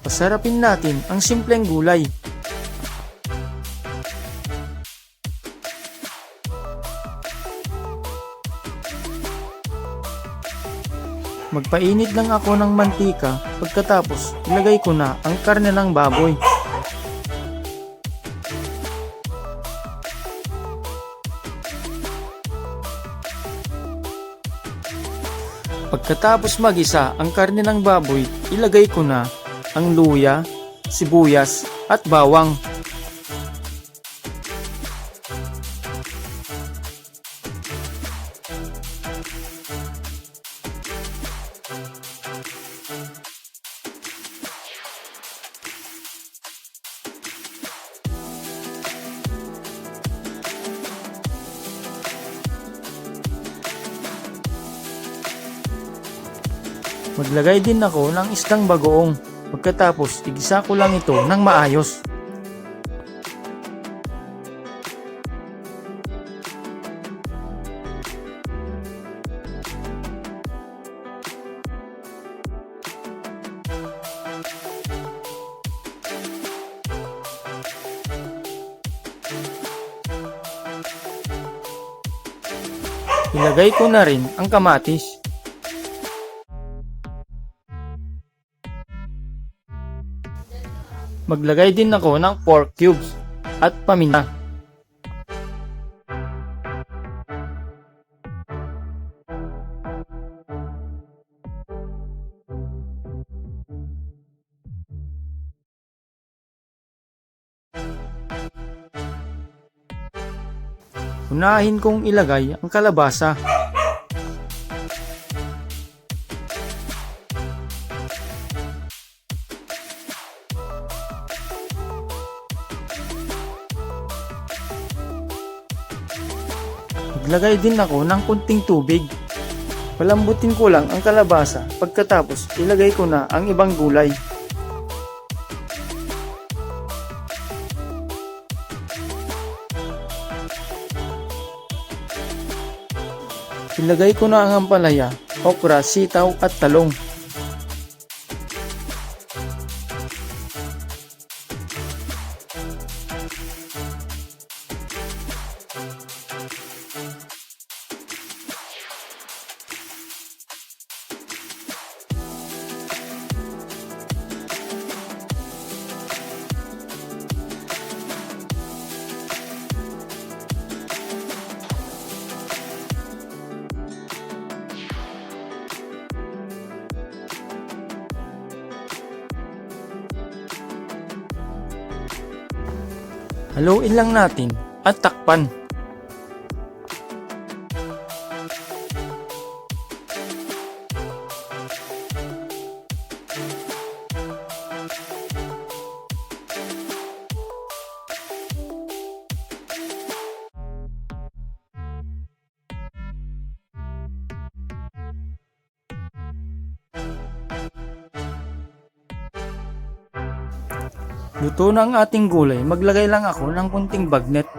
Pasarapin natin ang simpleng gulay. Magpainit lang ako ng mantika, pagkatapos ilagay ko na ang karne ng baboy. Pagkatapos magisa ang karne ng baboy, ilagay ko na ang luya, sibuyas at bawang. Maglagay din ako ng isdang bagoong. Pagkatapos, igisa ko lang ito ng maayos. Ilagay ko na rin ang kamatis. Maglagay din ako ng pork cubes at paminta. Unahin kong ilagay ang kalabasa. Maglagay din ako ng kunting tubig. Palambutin ko lang ang kalabasa, pagkatapos ilagay ko na ang ibang gulay. Ilagay ko na ang ampalaya, okra, sitaw at talong. Haluin lang natin at takpan. Luto na ang ating gulay, maglagay lang ako ng kunting bagnet.